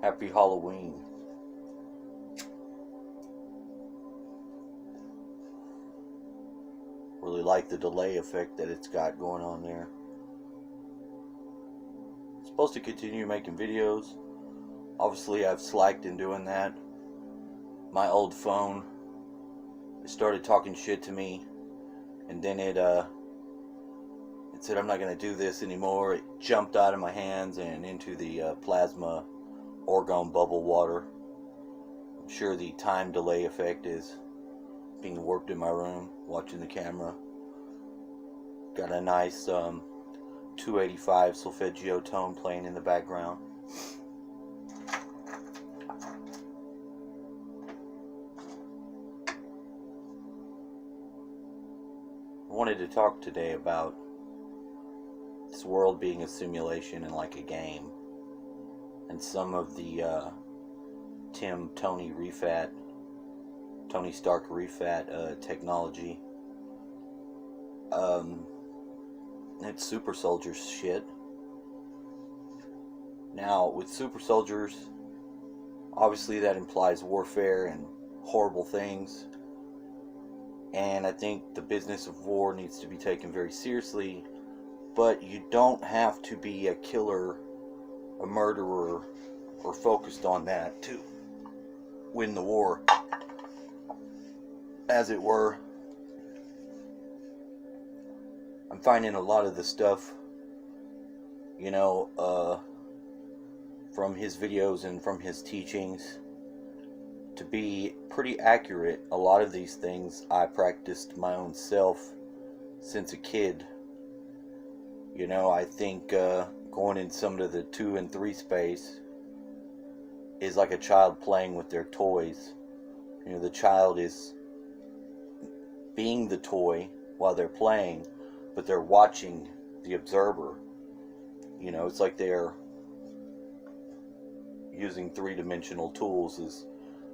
Happy Halloween. Really like the delay effect that it's got going on there. It's supposed to continue making videos. Obviously I've slacked in doing that. My old phone, it started talking shit to me, and then it said I'm not going to do this anymore. It jumped out of my hands and into the plasma orgone bubble water. I'm sure the time delay effect is being worked in my room, watching the camera. Got a nice 285 solfeggio tone playing in the background. I wanted to talk today about this world being a simulation and like a game, and some of the Tony Stark refat technology. It's super soldier shit. Now, with super soldiers, obviously that implies warfare and horrible things. And I think the business of war needs to be taken very seriously. But you don't have to be a killer, a murderer, or focused on that to win the war, as it were. I'm finding a lot of the stuff, from his videos and from his teachings to be pretty accurate. A lot of these things I practiced my own self since a kid. I think going in some of the 2 and 3 space is like a child playing with their toys. The child is being the toy while they're playing, but they're watching the observer. It's like they're using 3-dimensional tools as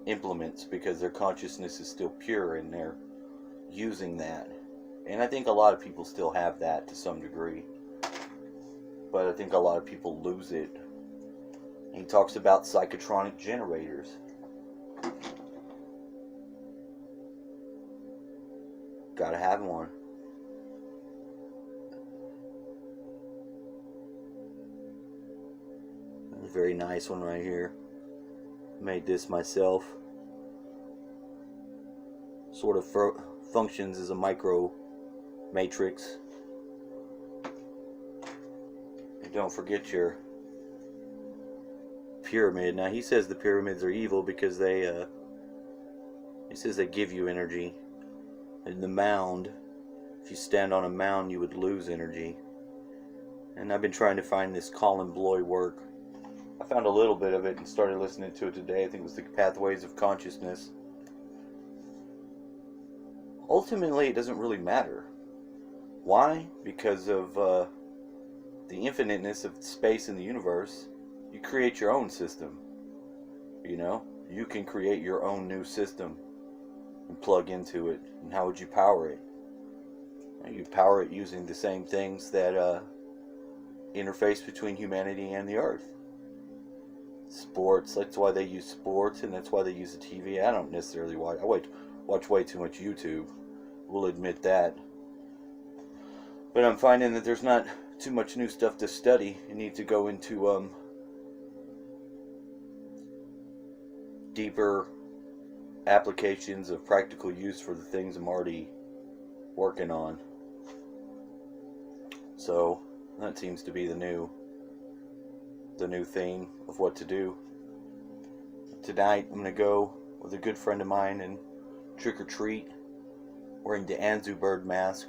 implements because their consciousness is still pure and they're using that. And I think a lot of people still have that to some degree. But I think a lot of people lose it. He talks about PsychTronic generators. Gotta have one. A very nice one right here. Made this myself. Sort of functions as a micro matrix. And don't forget your pyramid. Now he says the pyramids are evil because he says they give you energy. And the mound, if you stand on a mound, you would lose energy. And I've been trying to find this Colin Bloy work. I found a little bit of it and started listening to it today. I think it was the Pathways of Consciousness. Ultimately, it doesn't really matter. Why? Because of the infiniteness of space in the universe. You create your own system. You can create your own new system and plug into it. And how would you power it? You power it using the same things that interface between humanity and the earth. Sports, that's why they use sports, and that's why they use the TV. I don't necessarily watch. I watch way too much YouTube. We'll admit that. But I'm finding that there's not too much new stuff to study. You need to go into deeper applications of practical use for the things I'm already working on. So that seems to be the new theme of what to do. Tonight I'm going to go with a good friend of mine and trick or treat wearing the Anzu bird mask.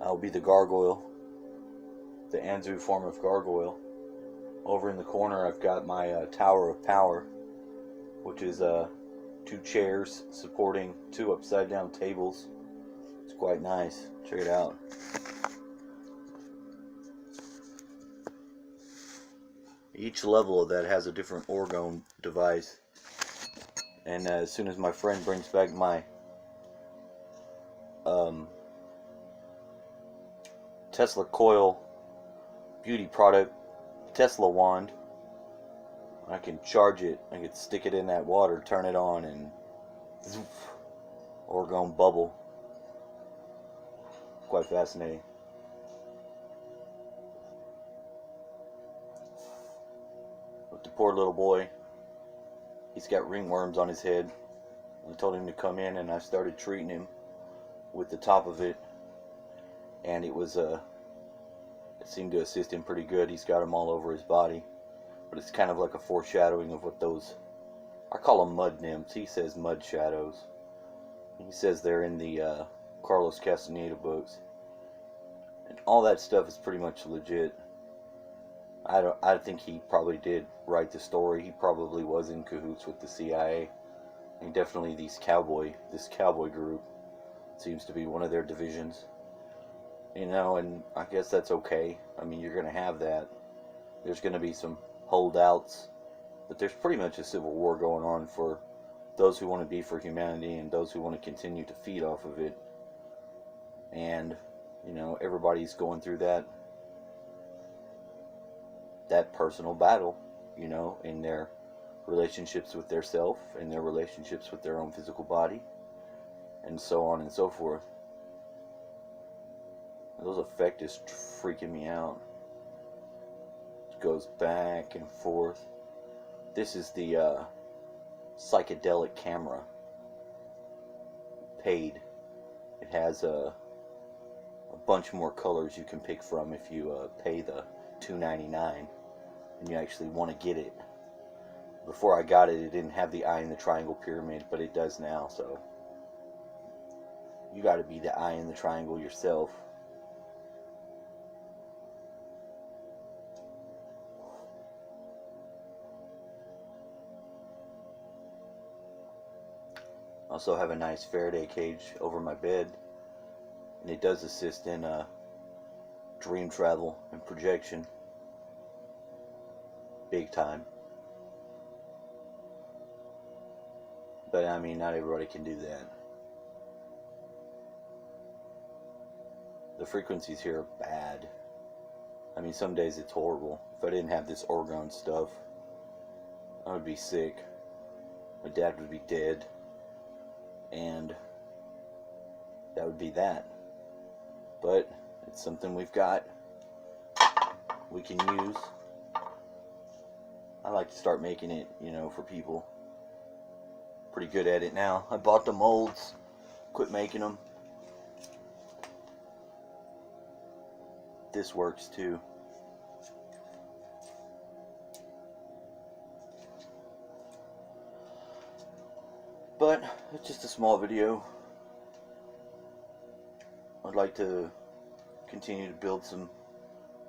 I'll be the gargoyle, the Anzu form of gargoyle. Over in the corner I've got my Tower of Power, which is 2 chairs supporting 2 upside down tables. It's quite nice. Check it out. Each level of that has a different orgone device. And as soon as my friend brings back my Tesla coil beauty product, Tesla wand, I can charge it. I can stick it in that water, turn it on, and orgone bubble. Quite fascinating. But the poor little boy, he's got ringworms on his head. I told him to come in, and I started treating him with the top of it, and it seemed to assist him pretty good. He's got them all over his body, but it's kind of like a foreshadowing of what those, I call them mud nymphs. He says mud shadows. He says they're in the Carlos Castaneda books, and all that stuff is pretty much legit. I think he probably did write the story. He probably was in cahoots with the CIA, and definitely this cowboy group seems to be one of their divisions. You know, and I guess that's okay. I mean, you're going to have that. There's going to be some holdouts, but there's pretty much a civil war going on for those who want to be for humanity and those who want to continue to feed off of it. And, you know, everybody's going through that personal battle, you know, in their relationships with their self, in their relationships with their own physical body, and so on and so forth. Those effect is freaking me out. It goes back and forth. This is the psychedelic camera. Paid. It has a bunch more colors you can pick from if you pay the $2.99 and you actually want to get it. Before I got it, it didn't have the eye in the triangle pyramid, but it does now, so you got to be the eye in the triangle yourself. I also have a nice Faraday cage over my bed, and it does assist in dream travel and projection, big time. But I mean, not everybody can do that. The frequencies here are bad. I mean, some days it's horrible. If I didn't have this orgone stuff, I would be sick. My dad would be dead. And that would be that. But it's something we've got, we can use. I like to start making it, you know, for people. Pretty good at it now. I bought the molds, quit making them. This works too. But it's just a small video. I'd like to continue to build some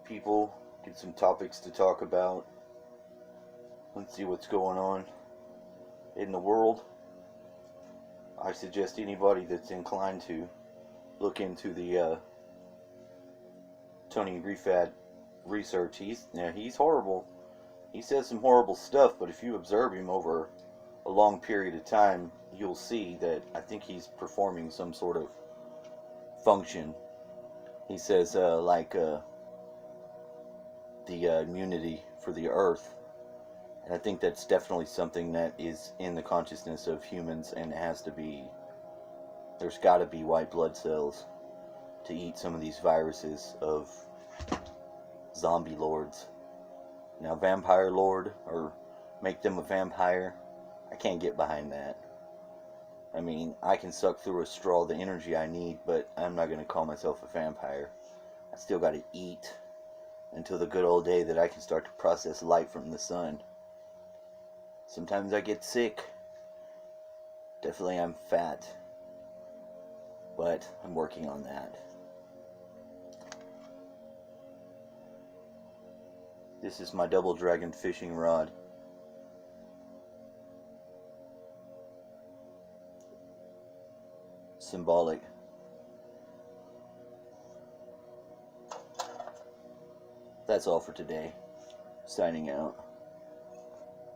people, get some topics to talk about. Let's see what's going on in the world. I suggest anybody that's inclined to look into the Tony Refad research. He's horrible. He says some horrible stuff, but if you observe him over a long period of time, you'll see that I think he's performing some sort of function. He says the immunity for the earth, and I think that's definitely something that is in the consciousness of humans, and it has to be. There's got to be white blood cells to eat some of these viruses of zombie lords. Now, vampire lord, or make them a vampire, I can't get behind that. I mean, I can suck through a straw the energy I need, but I'm not going to call myself a vampire. I still got to eat until the good old day that I can start to process light from the sun. Sometimes I get sick. Definitely I'm fat. But I'm working on that. This is my double dragon fishing rod. Symbolic. That's all for today. Signing out.